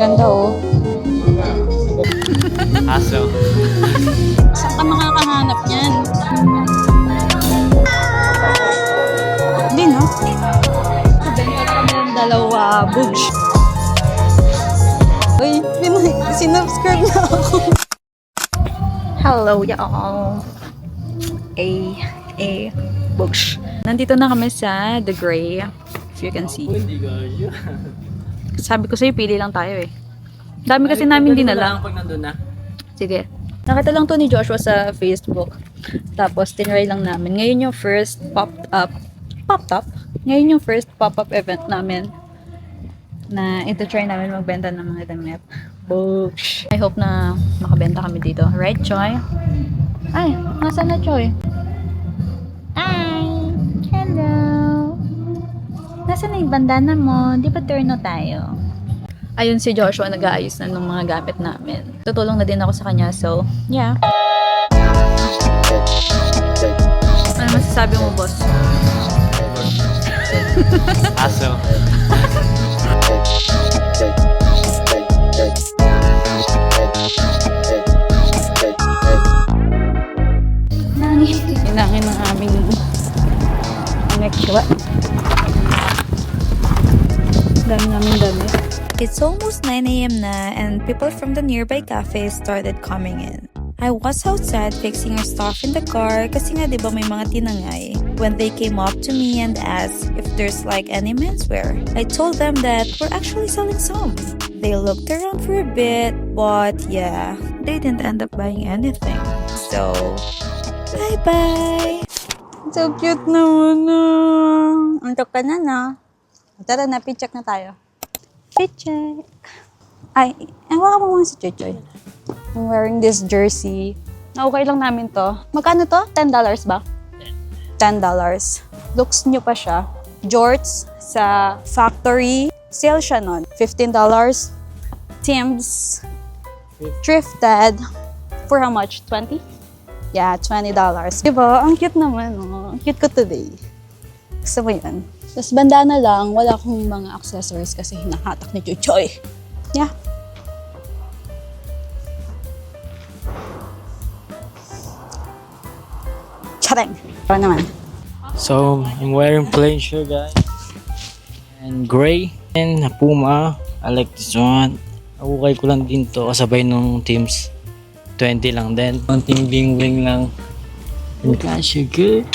Ganda oh. Aso. Saan ka makakahanap yan? Hindi no? Benta kami ng dalawa. Bugs. Uy, sinubscribe na ako. Hello y'all. Bugs. Nandito na kami sa The Gray. If you can see. Sabi ko sa'yo, pili lang tayo eh. Dami kasi namin dinala. Pag nandun na. Sige. Nakita lang to ni Joshua sa Facebook. Tapos, tinry lang namin. Ngayon yung first pop-up? Ngayon yung first pop-up event namin na ito try namin magbenta ng mga damit. Boosh! I hope na makabenta kami dito. Right, Choy? Ay, nasaan na Choy? Hi! Hello! Nasaan na yung bandana mo? Di ba turno tayo? Ayun si Joshua nag-aayos na ng mga gamit namin. Tutulong na din ako sa kanya, so yeah. Ano masasabi mo, boss? Aso. Inangin ng aming anekwa. Dami namin dami. It's almost 9 a.m. na and people from the nearby cafe started coming in. I was outside fixing our stuff in the car kasi nga diba may mga tinangay when they came up to me and asked if there's like any menswear. I told them that we're actually selling some. They looked around for a bit but yeah, they didn't end up buying anything. So, bye-bye! So cute naman na. Antok ka na na. Tara na, pitcheck na tayo. Pitcheck. Ay, ewan ka mo muna si Choy. I'm wearing this jersey. Okay lang namin to. Magkano to? $10 ba? $10. Looks new pa siya. Jorts sa factory. Sale siya nun. $15. Tim's. Thrifted. For how much? 20? Yeah, $20. Diba? Ang cute naman, oh. Ang cute ko today. Gusto mo yun? Tapos bandana lang, wala akong mga accessories kasi hinahatak ni Choy. Yeah. Charing! Para naman. So, I'm wearing plain shirt, guys. And gray. And a Puma. I like this one. Nakukay ko lang din to kasabay nung Teams. 20 lang din. Konting bling-bling lang. And kasi good.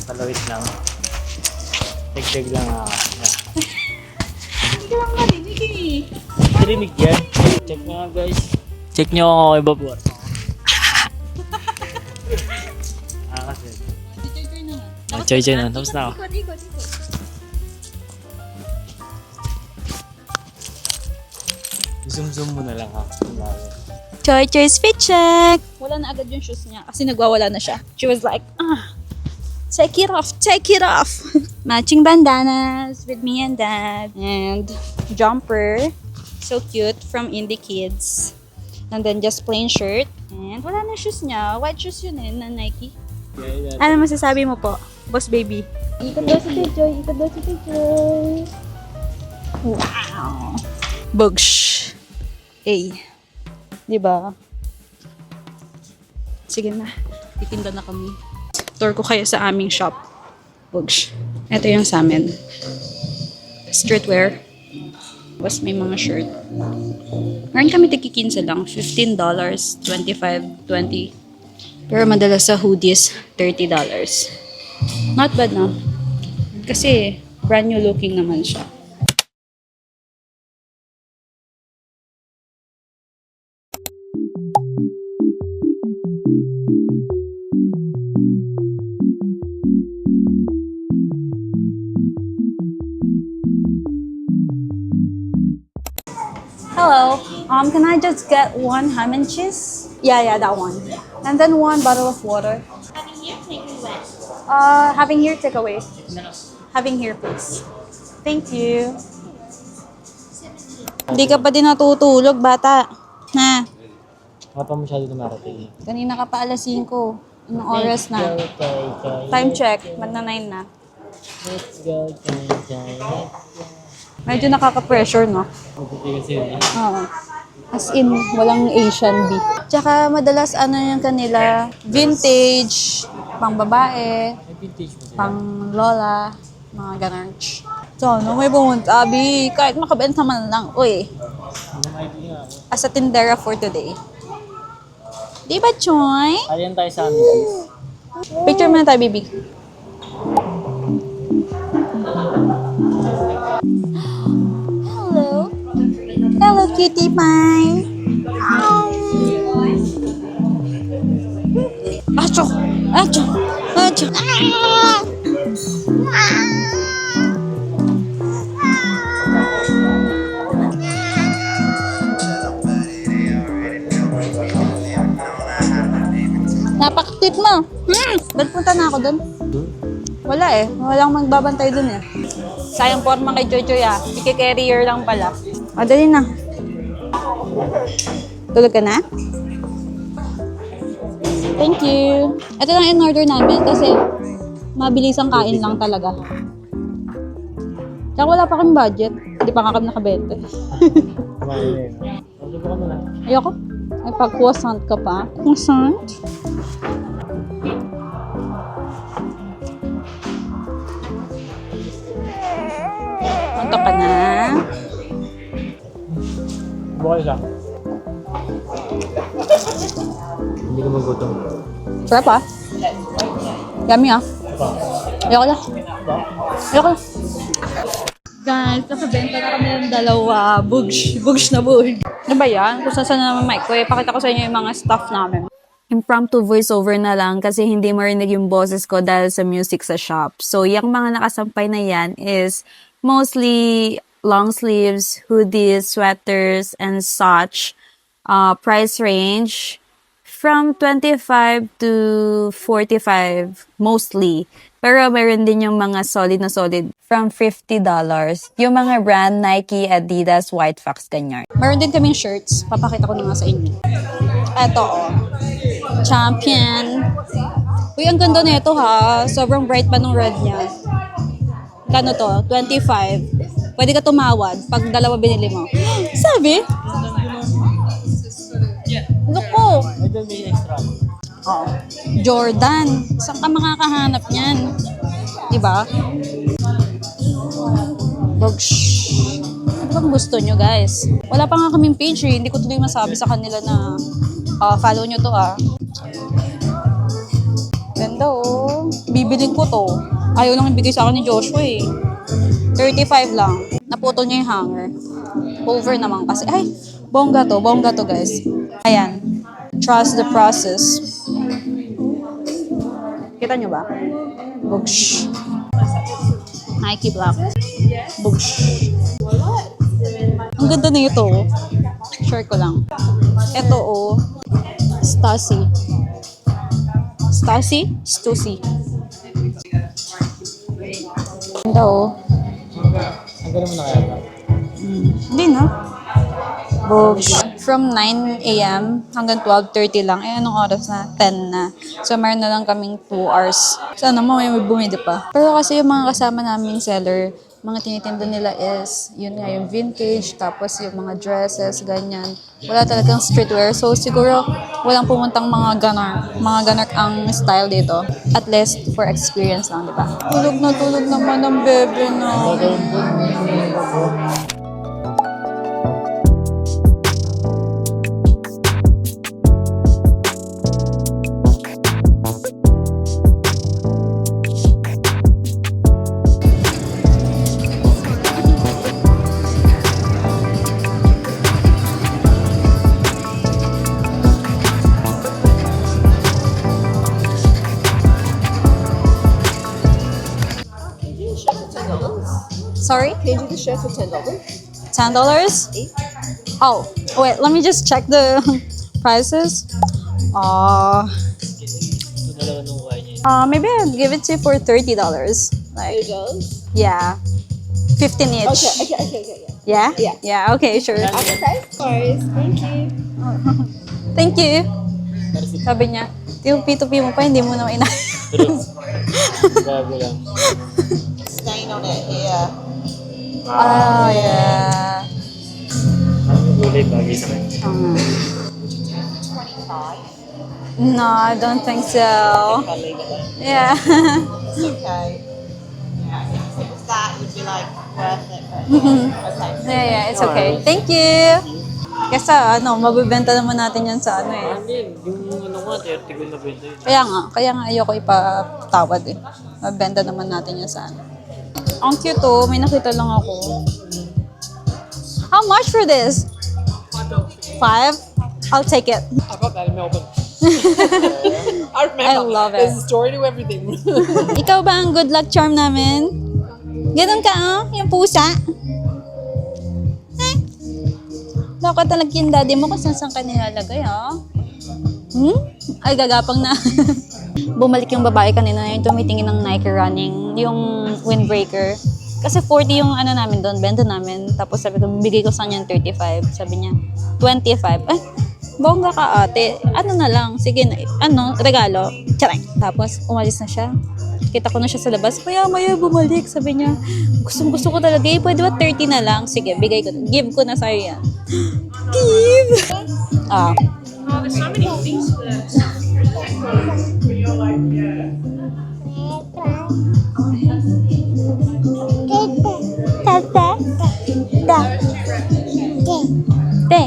Palawit lang. Tag-tag lang ako. Hindi lang marinig eh. Narinig yan. Check nyo nga guys. Check nyo ako kay Babor. Kasi. Choy-choy na. Tapos na ako. Ikot. Zoom mo na lang ha. Choy's fit check! Wala na agad yung shoes niya kasi nagwawala na siya. She was like, take it off! Matching bandanas with me and dad. And jumper. So cute from Indie Kids. And then just plain shirt. And wala na shoes niya. White shoes yun eh, na Nike. Ano masasabi mo po, boss baby? Ikot daw si Joy. Wow! Bugs. Diba? Sige na. Titinda na kami. Tour ko kayo sa aming shop. Bugs. Ito yung sa amin. Streetwear. Tapos may mga shirt. Meron kami tikikinsa lang. $15, $25, $20. Pero madalas sa hoodies, $30. Not bad na. Kasi brand new looking naman siya. Hello. Can I just get one ham and cheese? Yeah, that one. And then one bottle of water. Having here, taking wet. Having here, take away. Having here, please. Thank you. Hindi ka pa din natutulog, bata. Na. Wala pa masyado dumarating. Kanina ka pa alas 5. Anong oras na? Time check. Magna 9 na. Let's go. Medyo nakaka-pressure, no? Oo. As in, walang Asian bee. Tsaka madalas ano yung kanila, vintage, pang babae, pang lola, mga ganun. So, no, may pumunta, Abi, kahit makabenta man lang, uy. As a tindera for today. Di ba, Choy? Alin tayo sa amin, sis? Picture muna tayo, baby. Hello. Hello, cutie pie. Acho! Acho! Acho! Ah! Napakatit mo. Ba't punta na ako doon? Wala eh. Walang magbabantay doon eh. Sayang forma kay Jojo ya. Iki-carrier lang pala. O, dali na. Tulog ka na? Thank you. Ito lang in-order namin kasi mabilis ang kain lang talaga. Tsaka wala pa kami budget. Hindi pa nga kami nakabente. Ayoko. Ay, pag-croissant ka pa. Croissant? Punta ka na. Bukay ka. Hindi ka magutom. Sarap ah. Yummy ah. Ayoko na. Ayoko na. Guys, nakabenta na kami ng dalawa. Bugs na bug. Ano ba yan? Kung saan na naman mic ko, pakita ko sa inyo yung mga stuff namin. Impromptu voiceover na lang kasi hindi marinig yung boses ko dahil sa music sa shop. So, yung mga nakasampay na yan is mostly long sleeves, hoodies, sweaters, and such. Price range from 25 to 45 mostly. Pero meron din yung mga solid na solid from $50. Yung mga brand Nike, Adidas, White Fox, ganyan. Meron din kaming shirts. Papakita ko na nga sa inyo. Eto oh. Champion. Uy, ang ganda na ito ha. Sobrang bright pa nung red niya. Kano to? 25. Pwede ka tumawad pag dalawa binili mo. Sabi? Look ko. Oh. Jordan. Saan ka makakahanap niyan? Diba? Bogs. Ano bang gusto nyo, guys? Wala pa nga kaming page eh. Hindi ko tuloy masabi sa kanila na follow nyo to ah. Ganda oh. Bibiling ko to. Ayaw lang ibigay sa akin ni Joshua eh. 35 lang. Naputol niya yung hanger. Over naman kasi. Ay, bongga to guys. Ayan. Trust the process. Kita nyo ba? Boosh. Nike Black. Boosh. Ang ganda na ito. Share ko lang. Ito oh. Stussy. Stussy. Ganda oh. Ang ganda mo na kaya? Hindi na. Boosh. From 9 a.m. hanggang 12:30 lang. Eh, anong oras na? 10 na. So, meron na lang kaming 2 hours. Sana mo may bumili pa. Pero kasi yung mga kasama naming seller, mga tinitinda nila is, yun nga, yung vintage, tapos yung mga dresses, ganyan. Wala talagang streetwear. So, siguro, walang pumuntang mga ganar ang style dito. At least, for experience lang, di ba? Tulog naman ang bebe na. Sorry? Can you do the shirt for $10? $10? Oh, wait, let me just check the prices. Maybe I'll give it to you for $30. Like, $30? yeah. 15 each. Okay. Yeah? Yeah. Yeah, okay, sure. Okay. Sorry. Thank you. Thank you. Sabi niya, yung P2P mo pa, hindi mo na Grabe lang. Stain on it, yeah. Oh, yeah. Ang gulay bagay sa kanya. No, I don't think so. Yeah. Okay. Yeah, if that would be like worth it, but okay. Yeah, it's okay. Thank you. Kasi mabibenta naman natin yan sa ano eh. Yung ano nga, 30 ko na benta yun. Kaya nga ayoko ipatawad eh. Mabibenta naman natin yan sa ano. Ang cute oh, may nakita lang ako. How much for this? $5? I'll take it. I got that in Melbourne. I remember. I love it. There's a story to everything. Ikaw ba ang good luck charm namin? Ganun ka oh, yung pusa. Loko talaga yung daddy mo kung saan ka nilalagay oh. Ay, gagapang na. Bumalik yung babae kanina yung tumitingin ng Nike Running, yung windbreaker. Kasi 40 yung ano namin doon, benta namin. Tapos sabi ko, bigay ko sa kanya 35. Sabi niya, 25. Ay, bongga ka ate. Ano na lang, sige na, regalo. Tsaray. Tapos umalis na siya. Kita ko na siya sa labas. Maya bumalik. Sabi niya, gusto ko talaga. Pwede ba 30 na lang? Sige, bigay ko. Give ko na sa'yo yan. Give! Ah. There's so many things there. You're like, yeah. Te.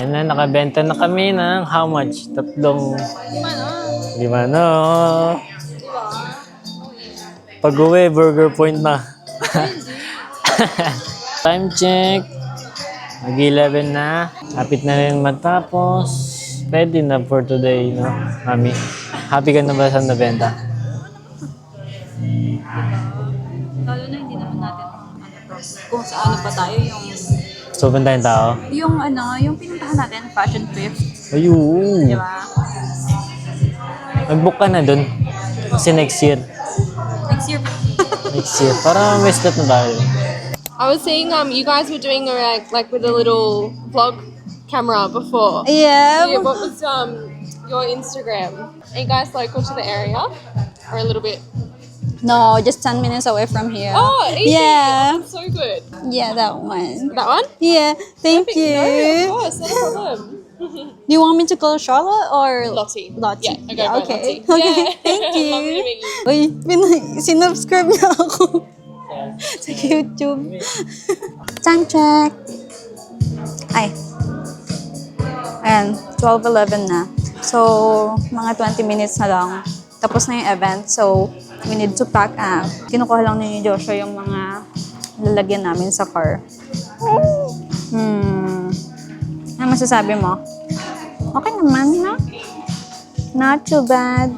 Ayan na, nakabenta na kami ng how much? 3. 5 no? Pag-uwi, burger point na. Time check. Mag-11 na. Kapit na rin matapos. Ready na for today, no? Mami, happy ka na ba sa nabenta? Lalo na hindi naman natin kung sa ano pa tayo yung Sobrang tayong tao? yung pinuntahan natin, fashion thrift. Ayun. Di ba? Mag-book ka na dun. Kasi next year. Next year. Next year. Para may slot na tayo. I was seeing you guys were doing a like with a little vlog camera before. Yeah. Yeah, what was your Instagram? Are you guys local to the area or a little bit? No, just 10 minutes away from here. Oh, easy. Yeah. That's so good. Yeah, that one. That one? Yeah, thank No, you. of course, not a problem. Do you want me to call Charlotte or Lottie. Lottie? Yeah, I go by Okay. Lottie. Okay, Yeah. thank you. Lovely to meet you. Uy, sinubscribe niya ako sa YouTube. Time check. Ay. Ayan, 12:11 na. So, mga 20 minutes na lang. Tapos na yung event. So, we need to pack up. Kinukuha lang ni Joshua yung mga lalagyan namin sa car. Ano masasabi mo? Okay naman, no? Not too bad.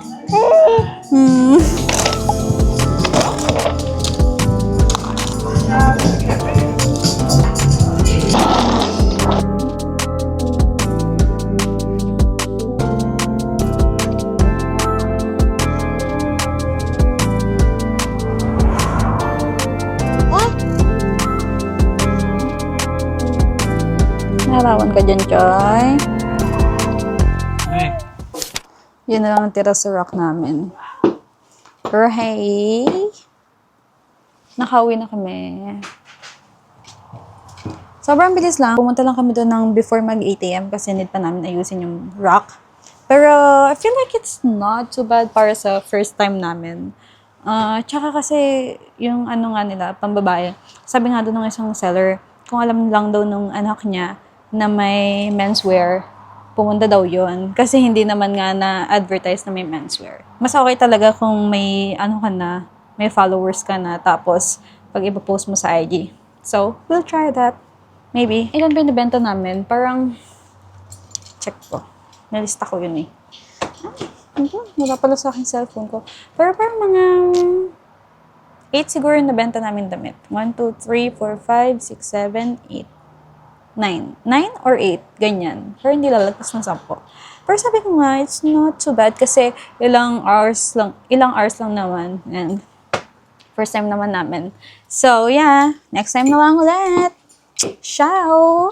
Narawan ka dyan, Joy. Ay. Yun na lang ang tira sa rock namin. Pero hey, nakauwi na kami. Sobrang bilis lang. Pumunta lang kami doon ng before mag 8 AM kasi need pa namin ayusin yung rock. Pero I feel like it's not too bad para sa first time namin. Tsaka kasi yung ano nga nila, pambabae. Sabi nga doon ng isang seller, kung alam lang daw nung anak niya na may menswear, pumunta daw yun. Kasi hindi naman nga na-advertise na may menswear. Mas okay talaga kung may ano ka na, may followers ka na, tapos pag ipopost mo sa IG. So, we'll try that. Maybe. Ilan ba yung nabenta namin? Parang, check ko. Nalista ko yun eh. Wala pala sa aking cellphone ko. Pero parang mga 8 siguro yung nabenta namin damit. 1, 2, 3, 4, 5, 6, 7, 8. 9 or 8, ganyan. Pero hindi lalagpas ng 10. Pero sabi ko nga, it's not too bad kasi ilang hours lang naman. And first time naman namin. So, yeah. Next time na lang ulit. Ciao!